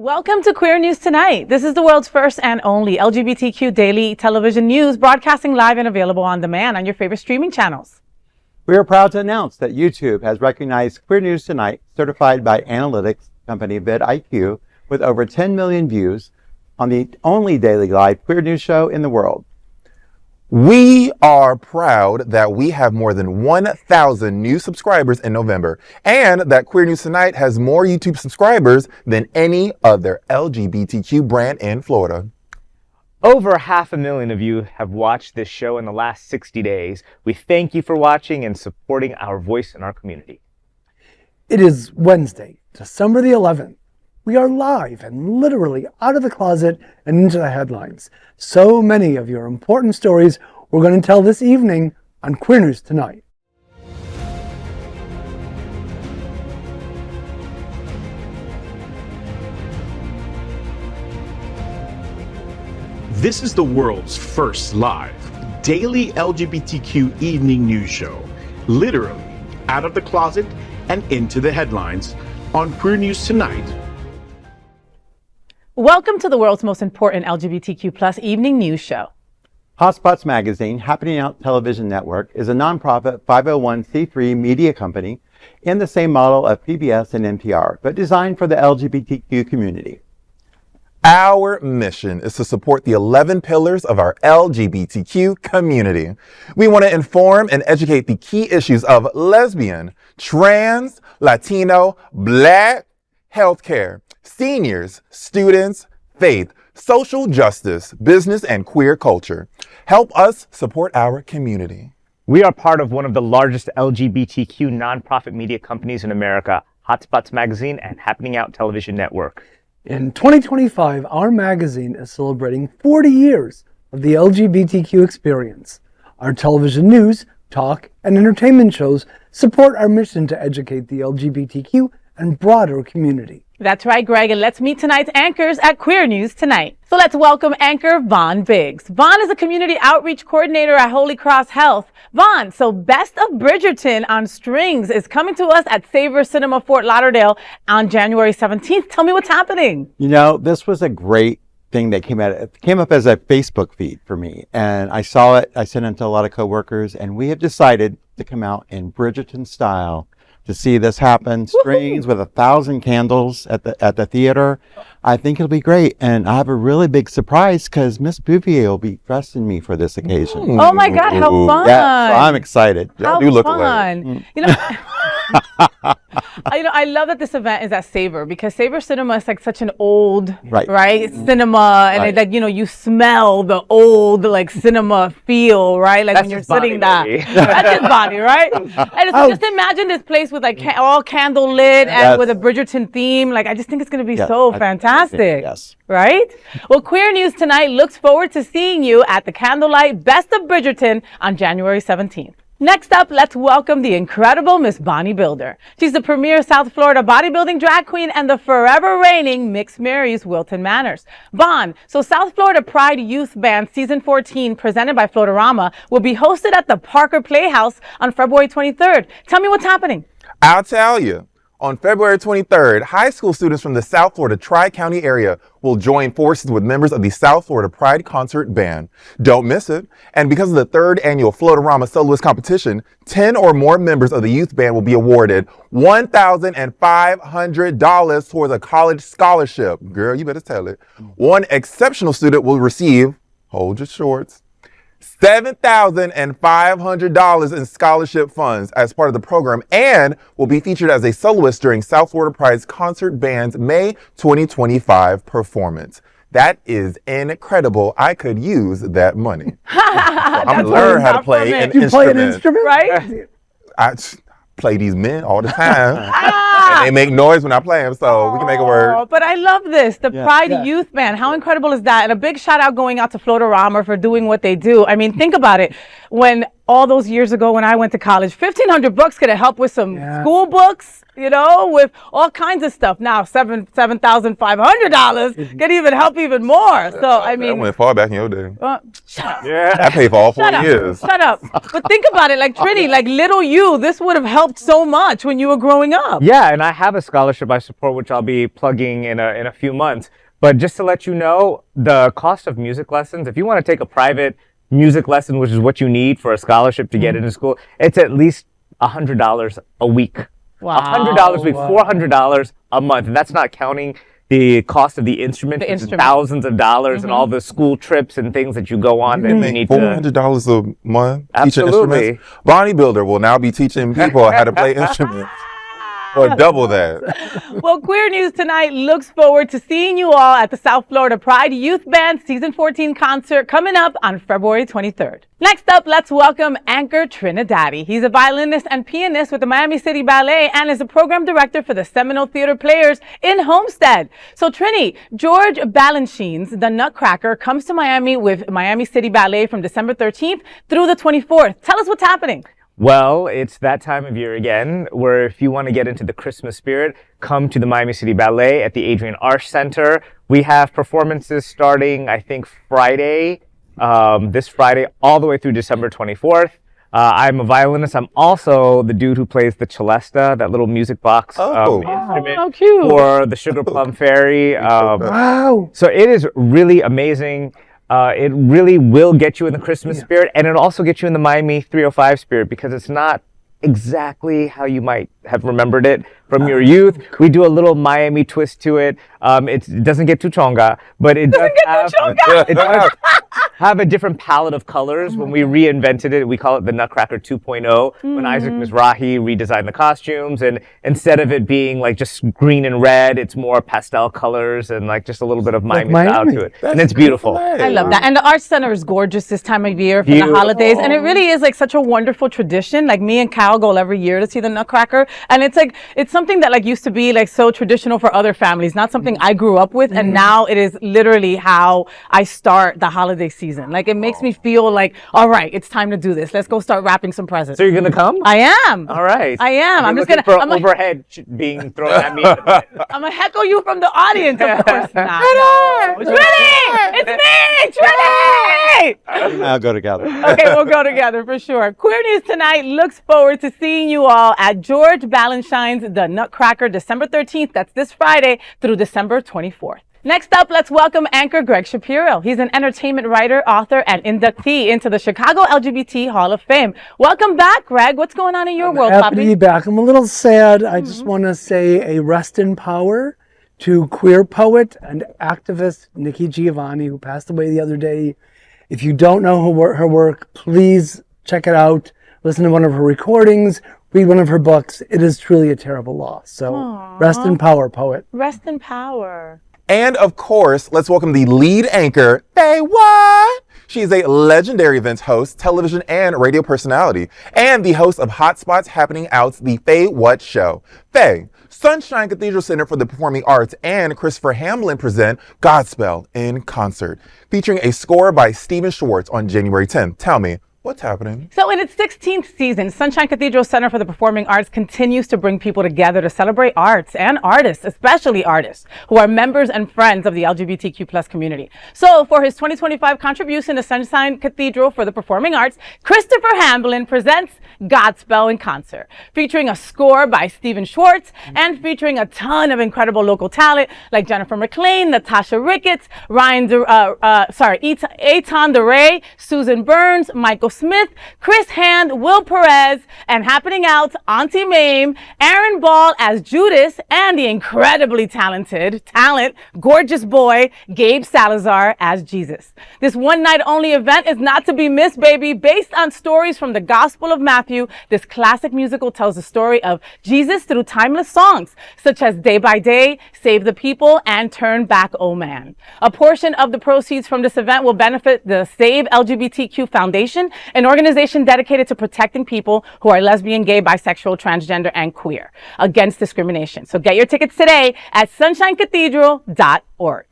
Welcome to Queer News Tonight. This is the world's first and only LGBTQ daily television news, broadcasting live and available on demand on your favorite streaming channels. We are proud to announce that YouTube has recognized Queer News Tonight, certified by analytics company vidIQ, with over 10 million views on the only daily live queer news show in the world. We are proud that we have more than 1,000 new subscribers in November, and that Queer News Tonight has more YouTube subscribers than any other LGBTQ brand in Florida. Over 500,000 of you have watched this show in the last 60 days. We thank you for watching and supporting our voice in our community. It is Wednesday, December the 11th. We are live and literally out of the closet and into the headlines. So many of your important stories we're going to tell this evening on Queer News Tonight. This is the world's first live daily LGBTQ evening news show, literally out of the closet and into the headlines on Queer News Tonight. Welcome to the world's most important LGBTQ plus evening news show. Hotspots Magazine, Happening Out Television Network, is a nonprofit 501c3 media company in the same model of PBS and NPR, but designed for the LGBTQ community. Our mission is to support the 11 pillars of our LGBTQ community. We want to inform and educate the key issues of lesbian, trans, Latino, Black, healthcare, seniors, students, faith, social justice, business, and queer culture. Help us support our community. We are part of one of the largest LGBTQ nonprofit media companies in America, Hotspots Magazine and Happening Out Television Network. In 2025, our magazine is celebrating 40 years of the LGBTQ experience. Our television news, talk, and entertainment shows support our mission to educate the LGBTQ and broader community. That's right, Greg, and let's meet tonight's anchors at Queer News Tonight. So let's welcome anchor Vaughn Biggs. Vaughn is a community outreach coordinator at Holy Cross Health. Vaughn, so Best of Bridgerton on Strings is coming to us at Savor Cinema, Fort Lauderdale on January 17th. Tell me what's happening. You know, this was a great thing that came up as a Facebook feed for me, and I saw it. I sent it to a lot of coworkers, and we have decided to come out in Bridgerton style to see this happen. Strings with 1,000 candles at the theater. I think it'll be great, and I have a really big surprise because Miss Bouvier will be dressing me for this occasion. Oh my God, how fun! Yeah, so I'm excited. How do look fun! alike. You know, I love that this event is at Savor because Savor Cinema is like such an old, right cinema, and it, like, you know, you smell the old like cinema feel, right? Like That's when you're his body, sitting there. baby. That's his body, right? And just imagine this place with like all candle lit and with a Bridgerton theme. Like I just think it's going to be so fantastic. Yes. Right? Well, Queer News Tonight looks forward to seeing you at the Candlelight Best of Bridgerton on January 17th. Next up, let's welcome the incredible Miss Bonnie Builder. She's the premier South Florida bodybuilding drag queen and the forever reigning Mixed Mary's Wilton Manors. Bon, so South Florida Pride Youth Band Season 14, presented by FLoatarama, will be hosted at the Parker Playhouse on February 23rd. Tell me what's happening. I'll tell you. On February 23rd, high school students from the South Florida Tri-County area will join forces with members of the South Florida Pride Concert Band. Don't miss it. And because of the third annual FLoatarama Soloist Competition, 10 or more members of the youth band will be awarded $1,500 towards a college scholarship. Girl, you better tell it. One exceptional student will receive, hold your shorts, $7,500 in scholarship funds as part of the program and will be featured as a soloist during South Florida Pride's Concert Band's May 2025 performance. That is incredible. I could use that money. I'm going to learn how to play an instrument. You play an instrument? Right? I play these men all the time. And they make noise when I play them, so we can make it work. But I love this, the Pride Youth Band. How incredible is that? And a big shout out going out to FLoatarama for doing what they do. I mean, think about it. When all those years ago when I went to college, $1,500 could have helped with some school books, you know, with all kinds of stuff. Now $7,500 can even help even more. So I mean, that went far back in your day. Shut up. Yeah. I paid for all 4 years. Shut up. But think about it, like Trini, like little you, this would have helped so much when you were growing up. Yeah, and I have a scholarship I support, which I'll be plugging in a few months. But just to let you know, the cost of music lessons, if you want to take a private music lesson, which is what you need for a scholarship to get into school, it's at least $100 a week. Wow. $100 a week, $400 a month. And that's not counting the cost of the instrument, which is thousands of dollars, and all the school trips and things that you go on that you need $400 a month teaching Absolutely. instruments. Bodybuilder will now be teaching people how to play instruments. Or double that. Well, Queer News Tonight looks forward to seeing you all at the South Florida Pride Youth Band Season 14 concert coming up on February 23rd. Next up, let's welcome anchor TriniDaddy. He's a violinist and pianist with the Miami City Ballet and is a program director for the Seminole Theater Players in Homestead. So Trini, George Balanchine's The Nutcracker comes to Miami with Miami City Ballet from December 13th through the 24th. Tell us what's happening. Well, it's that time of year again, where if you want to get into the Christmas spirit, come to the Miami City Ballet at the Adrian Arsh Center. We have performances starting, I think, Friday, this Friday, all the way through December 24th. I'm a violinist. I'm also the dude who plays the celesta, that little music box instrument how cute. for the Sugar Plum Fairy. Wow. So it is really amazing. It really will get you in the Christmas spirit, and it'll also get you in the Miami 305 spirit, because it's not exactly how you might have remembered it from your youth. We do a little Miami twist to it. It doesn't get too chonga, but it does have a different palette of colors. When we reinvented it, we call it the Nutcracker 2.0, when Isaac Mizrahi redesigned the costumes, and instead of it being like just green and red, it's more pastel colors and like just a little bit of Miami style to it. And it's beautiful. I love that. And the Arts Center is gorgeous this time of year for the holidays. And it really is like such a wonderful tradition. Like me and Cal go every year to see the Nutcracker. And it's like, it's something that like used to be like so traditional for other families, not something I grew up with. And now it is literally how I start the holiday season. Like it makes me feel like, all right, it's time to do this. Let's go start wrapping some presents. So you're going to come? I am. All right. I am. I'm just looking going to. for overhead being thrown at me. I'm going to heckle you from the audience, of course not. Trini! It's me! Trini! I'll go together. Okay, we'll go together for sure. Queer News Tonight looks forward to seeing you all at George Balanchine's The Nutcracker, December 13th. That's this Friday through December 24th. Next up, let's welcome anchor Gregg Shapiro. He's an entertainment writer, author, and inductee into the Chicago LGBT Hall of Fame. Welcome back, Greg. What's going on in your world, Happy Poppy? to be back. I'm a little sad. I just want to say a rest in power to queer poet and activist Nikki Giovanni, who passed away the other day. If you don't know her work, please check it out. Listen to one of her recordings. Read one of her books. It is truly a terrible loss. So rest in power, poet. Rest in power. And of course, let's welcome the lead anchor, FayWhat. She is a legendary events host, television and radio personality, and the host of Hotspots Happening Out's The FayWhat Show. Faye, Sunshine Cathedral Center for the Performing Arts and Christopher Hamblin present Godspell in concert, featuring a score by Schwartz on January 10th. Tell me, what's happening? So in its 16th season, Sunshine Cathedral Center for the Performing Arts continues to bring people together to celebrate arts and artists, especially artists who are members and friends of the LGBTQ plus community. So for his 2025 contribution to Sunshine Cathedral for the Performing Arts, Christopher Hamblin presents Godspell in concert, featuring a score by Schwartz and featuring a ton of incredible local talent like Jennifer McLean, Natasha Ricketts, Eitan Delray, Susan Burns, Michael Smith, Chris Hand, Will Perez, and happening out, Auntie Mame, Aaron Ball as Judas, and the incredibly gorgeous boy, Gabe Salazar as Jesus. This one night only event is not to be missed, baby. Based on stories from the Gospel of Matthew, this classic musical tells the story of Jesus through timeless songs, such as Day by Day, Save the People, and Turn Back, Oh Man. A portion of the proceeds from this event will benefit the Save LGBTQ Foundation, an organization dedicated to protecting people who are lesbian, gay, bisexual, transgender, and queer against discrimination. So get your tickets today at sunshinecathedral.org.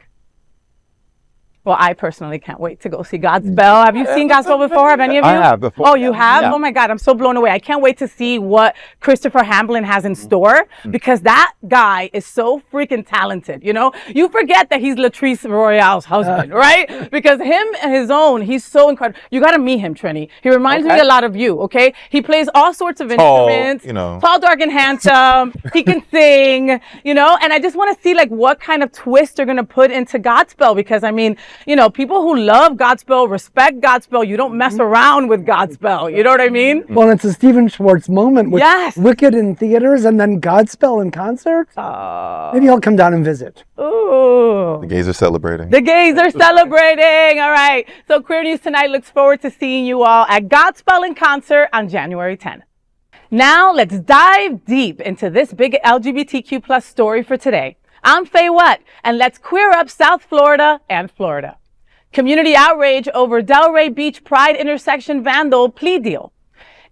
Well, I personally can't wait to go see Godspell. Have you seen Godspell before? Have any of you? I have before. Oh, you have? Yeah. Oh my God, I'm so blown away. I can't wait to see what Christopher Hamblin has in store because that guy is so freaking talented. You know, you forget that he's Latrice Royale's husband, right? Because him and his own, he's so incredible. You got to meet him, Trini. He reminds me a lot of you. Okay, he plays all sorts of instruments. Tall, dark, and handsome. He can sing. You know, and I just want to see like what kind of twist they're gonna put into Godspell because I mean. You know, people who love Godspell, respect Godspell, you don't mess around with Godspell. You know what I mean? Well, it's a Stephen Schwartz moment with Wicked in theaters and then Godspell in concerts. Maybe I'll come down and visit. Ooh. The gays are celebrating. The gays are celebrating. All right. So Queer News Tonight looks forward to seeing you all at Godspell in concert on January 10th. Now let's dive deep into this big LGBTQ plus story for today. I'm FayWhat, and let's queer up South Florida and Florida. Community outrage over Delray Beach Pride intersection Vandal plea deal.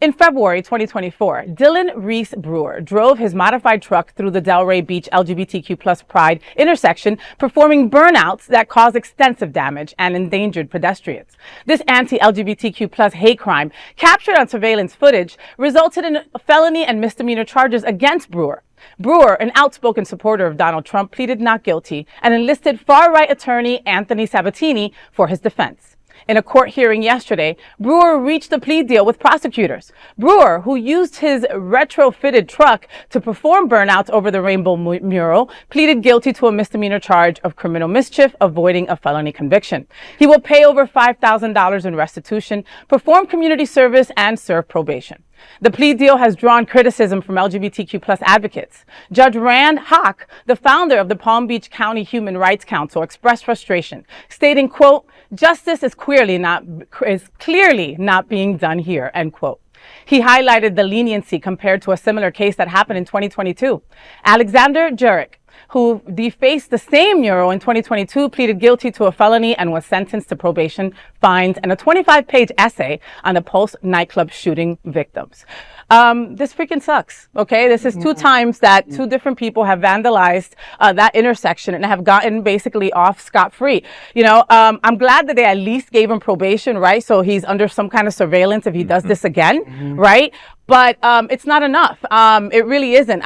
In February 2024, Dylan Reese Brewer drove his modified truck through the Delray Beach LGBTQ plus Pride intersection, performing burnouts that caused extensive damage and endangered pedestrians. This anti-LGBTQ plus hate crime, captured on surveillance footage, resulted in felony and misdemeanor charges against Brewer. Brewer, an outspoken supporter of Donald Trump, pleaded not guilty and enlisted far-right attorney Anthony Sabatini for his defense. In a court hearing yesterday, Brewer reached a plea deal with prosecutors. Brewer, who used his retrofitted truck to perform burnouts over the Rainbow mural, pleaded guilty to a misdemeanor charge of criminal mischief, avoiding a felony conviction. He will pay over $5,000 in restitution, perform community service, and serve probation. The plea deal has drawn criticism from LGBTQ plus advocates. Judge Rand Hock, the founder of the Palm Beach County Human Rights Council, expressed frustration, stating, quote, "Justice is clearly not being done here," end quote. He highlighted the leniency compared to a similar case that happened in 2022. Alexander Jurek, who defaced the same mural in 2022, pleaded guilty to a felony and was sentenced to probation, fines, and a 25-page essay on the Pulse nightclub shooting victims. This freaking sucks, okay? This is two times that two different people have vandalized that intersection and have gotten basically off scot-free. You know, I'm glad that they at least gave him probation, right? So he's under some kind of surveillance if he does this again, right? But it's not enough. It really isn't.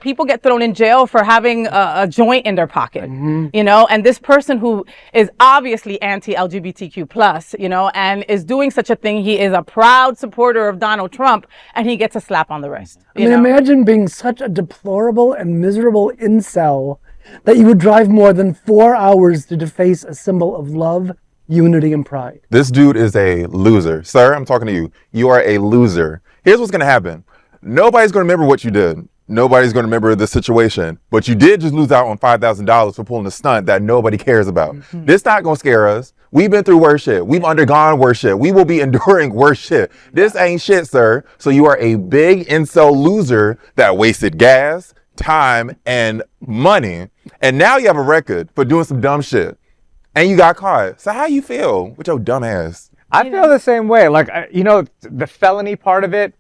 People get thrown in jail for having a joint in their pocket, you know, and this person who is obviously anti-LGBTQ plus, you know, and is doing such a thing. He is a proud supporter of Donald Trump, and he gets a slap on the wrist. I mean, imagine being such a deplorable and miserable incel that you would drive more than 4 hours to deface a symbol of love, unity, and pride. This dude is a loser. Sir, I'm talking to you. You are a loser. Here's what's going to happen. Nobody's going to remember what you did. Nobody's going to remember the situation. But you did just lose out on $5,000 for pulling a stunt that nobody cares about. This not going to scare us. We've been through worse shit. We've undergone worse shit. We will be enduring worse shit. This ain't shit, sir. So you are a big incel loser that wasted gas, time, and money. And now you have a record for doing some dumb shit. And you got caught. So how you feel with your dumb ass? I feel the same way. Like, the felony part of it,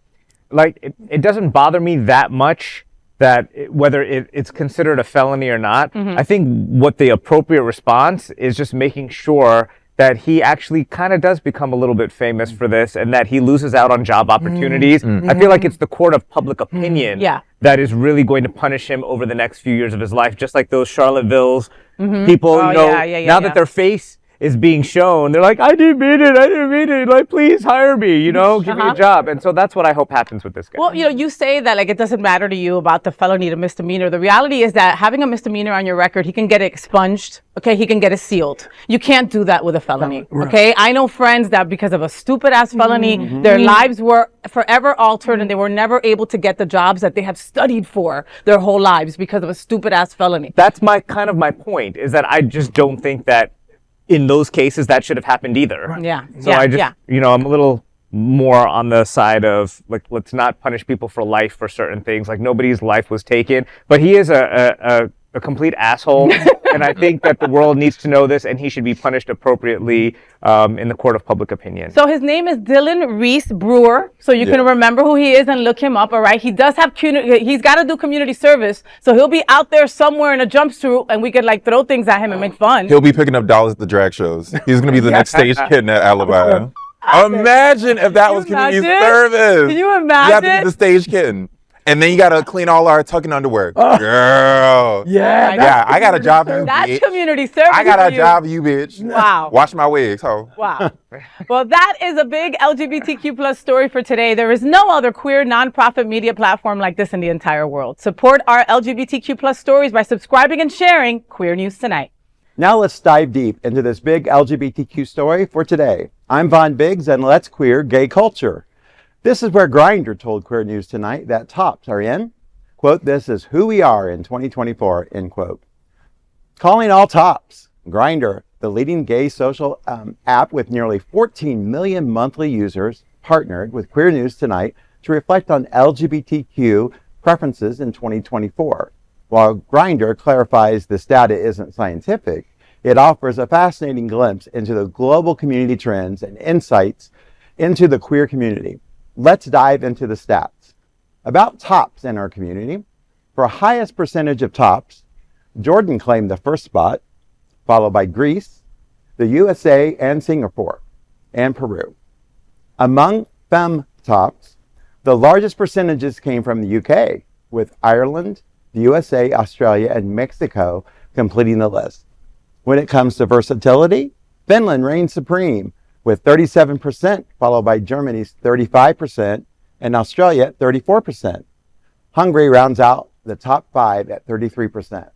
like, it doesn't bother me that much that whether it's considered a felony or not. I think what the appropriate response is just making sure that he actually kind of does become a little bit famous for this and that he loses out on job opportunities. I feel like it's the court of public opinion that is really going to punish him over the next few years of his life, just like those Charlottesville's people, now that their face is being shown, they're like, I didn't mean it, like, please hire me, you know, give me a job. And so that's what I hope happens with this guy. Well, you say that, like, it doesn't matter to you about the felony to misdemeanor. The reality is that having a misdemeanor on your record, he can get it expunged, okay? He can get it sealed. You can't do that with a felony, okay? I know friends that because of a stupid-ass felony, their lives were forever altered and they were never able to get the jobs that they have studied for their whole lives because of a stupid-ass felony. That's my point, is that I just don't think that in those cases, that should have happened either. So I just, I'm a little more on the side of, like, let's not punish people for life for certain things. Like, nobody's life was taken. But he is a a complete asshole, and I think that the world needs to know this, and he should be punished appropriately in the court of public opinion. So his name is Dylan Reese Brewer. So you can remember who he is and look him up. All right. He does have he's got to do community service. So he'll be out there somewhere in a jumpsuit, and we could like throw things at him and make fun. He'll be picking up dollars at the drag shows. He's going to be the next stage kitten at Alabama. Imagine if that was community service. Can you imagine? You have to be the stage kitten. And then you got to clean all our tucking underwear. Girl. Yeah. I got a job for you, That's bitch. community service. I got a job for you, bitch. Wow. Wash my wigs, ho. Wow. Well, that is a big LGBTQ plus story for today. There is no other queer nonprofit media platform like this in the entire world. Support our LGBTQ plus stories by subscribing and sharing Queer News Tonight. Now let's dive deep into this big LGBTQ story for today. I'm Von Biggs, and let's queer gay culture. This is where Grindr told Queer News Tonight that tops are in, quote, this is who we are in 2024, end quote. Calling all tops, Grindr, the leading gay social app with nearly 14 million monthly users, partnered with Queer News Tonight to reflect on LGBTQ preferences in 2024. While Grindr clarifies this data isn't scientific, it offers a fascinating glimpse into the global community trends and insights into the queer community. Let's dive into the stats. About tops in our community. For highest percentage of tops, Jordan claimed the first spot, followed by Greece, the USA, and Singapore, and Peru. Among femme tops, the largest percentages came from the UK, with Ireland, the USA, Australia, and Mexico completing the list. When it comes to versatility, Finland reigns supreme with 37%, followed by Germany's 35% and Australia at 34%. Hungary rounds out the top 5 at 33%.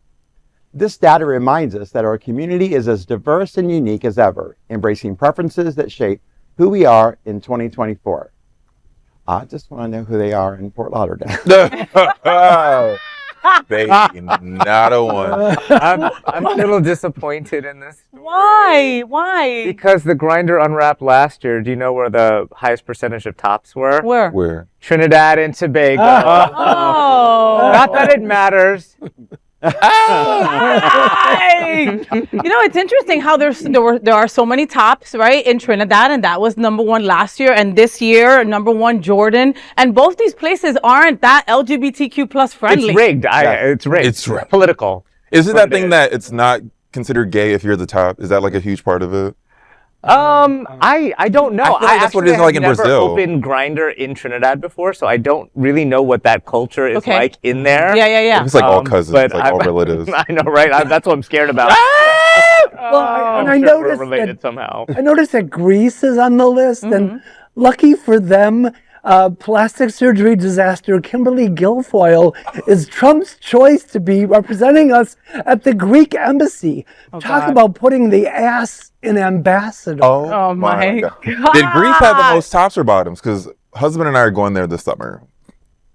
This data reminds us that our community is as diverse and unique as ever, embracing preferences that shape who we are in 2024. I just want to know who they are in Fort Lauderdale. Baby, not a one. I'm a little disappointed in this. Why? Why? Because the Grindr unwrapped last year. Do you know where the highest percentage of tops were? Where? Where? Trinidad and Tobago. Oh. Not that it matters. It's interesting how there are so many tops, right, in Trinidad, and that was #1 last year, and this year #1 Jordan, and both these places aren't that LGBTQ plus friendly. It's rigged. It's rigged. It's rigged. Political. Is it that thing that it's not considered gay if you're the top? Is that like a huge part of it? I don't know. I feel like that's what it is like in Brazil. I've never opened Grindr in Trinidad before, so I don't really know what that culture is like in there. Yeah. It's like all cousins, it's like all relatives. I know, right? That's what I'm scared about. I I'm sure we're noticed related that somehow. I noticed that Greece is on the list, and lucky for them, plastic surgery disaster Kimberly Guilfoyle is Trump's choice to be representing us at the Greek embassy. Talk about putting the ass in ambassador. Oh my God. Did Greece have the most tops or bottoms? Because husband and I are going there this summer.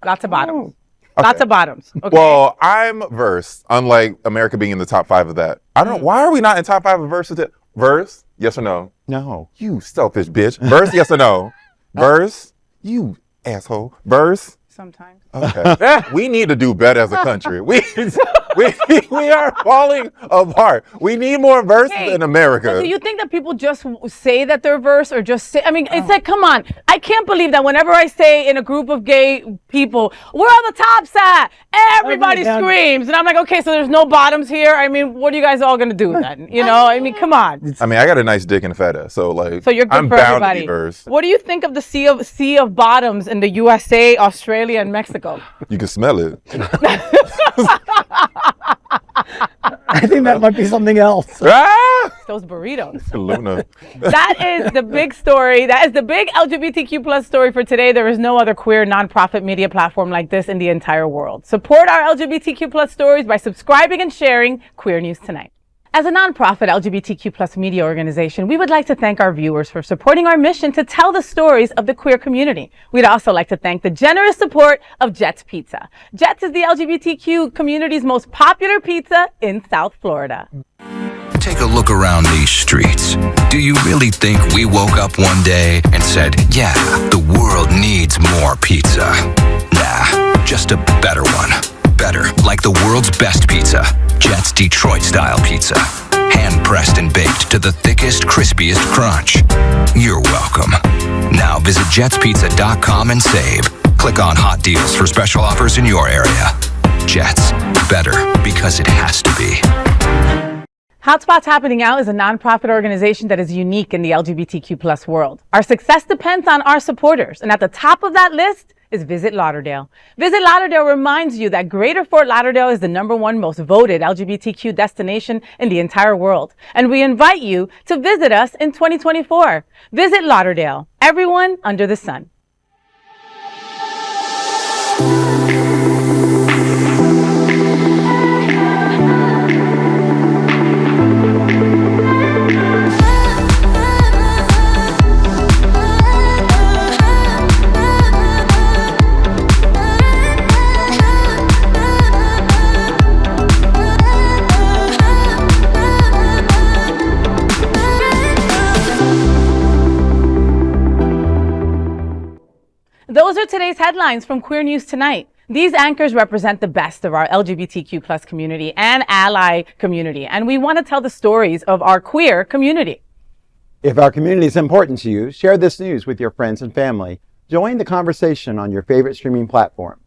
Lots of bottoms. Okay. Lots of bottoms. Okay. Well, I'm versed, unlike America being in the top 5 of that. I don't know. Why are we not in top 5 of versatility? Verse? Yes or no? No. You selfish bitch. Verse? Yes or no? Verse? You asshole. Verse? Sometimes. Okay. We need to do better as a country. We are falling apart. We need more verses in America. Do you think that people just say that they're verse or just say, I mean, it's like, come on. I can't believe that whenever I say in a group of gay people, where are the tops at? Everybody screams. And I'm like, okay, so there's no bottoms here. I mean, what are you guys all going to do then? You know, I mean, come on. I mean, I got a nice dick and a fat ass, so like, So you're good I'm for bound everybody. to be verse. What do you think of the sea of bottoms in the USA, Australia, and Mexico? You can smell it. I think that might be something else. Those burritos. Luna. That is the big story. That is the big LGBTQ plus story for today. There is no other queer nonprofit media platform like this in the entire world. Support our LGBTQ plus stories by subscribing and sharing Queer News Tonight. As a nonprofit LGBTQ plus media organization, we would like to thank our viewers for supporting our mission to tell the stories of the queer community. We'd also like to thank the generous support of Jets Pizza. Jets is the LGBTQ community's most popular pizza in South Florida. Take a look around these streets. Do you really think we woke up one day and said, yeah, the world needs more pizza? Nah, just a better one. Better, like the world's best pizza. That's Detroit-style pizza. Hand-pressed and baked to the thickest, crispiest crunch. You're welcome. Now visit jetspizza.com and save. Click on hot deals for special offers in your area. Jets, better because it has to be. Hotspots Happening Out is a nonprofit organization that is unique in the LGBTQ plus world. Our success depends on our supporters, and at the top of that list is Visit Lauderdale. Visit Lauderdale reminds you that Greater Fort Lauderdale is the #1 most voted LGBTQ destination in the entire world, and we invite you to visit us in 2024. Visit Lauderdale, everyone under the sun. Those are today's headlines from Queer News Tonight. These anchors represent the best of our LGBTQ plus community and ally community, and we want to tell the stories of our queer community. If our community is important to you, share this news with your friends and family. Join the conversation on your favorite streaming platform.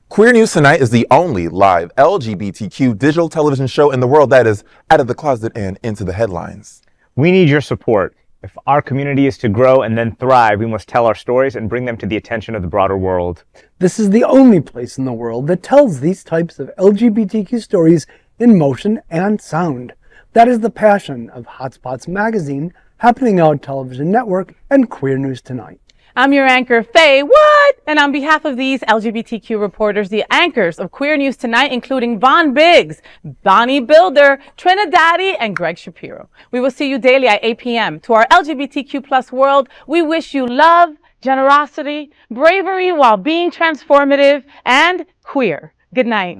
Queer News Tonight is the only live LGBTQ digital television show in the world that is out of the closet and into the headlines. We need your support. If our community is to grow and then thrive, we must tell our stories and bring them to the attention of the broader world. This is the only place in the world that tells these types of LGBTQ stories in motion and sound. That is the passion of Hotspots Magazine, Happening Out Television Network, and Queer News Tonight. I'm your anchor, FayWhat, and on behalf of these LGBTQ reporters, the anchors of Queer News Tonight, including Von Biggs, Bonnie Builder, TriniDaddy, and Gregg Shapiro. We will see you daily at 8 p.m. To our LGBTQ plus world, we wish you love, generosity, bravery while being transformative, and queer. Good night.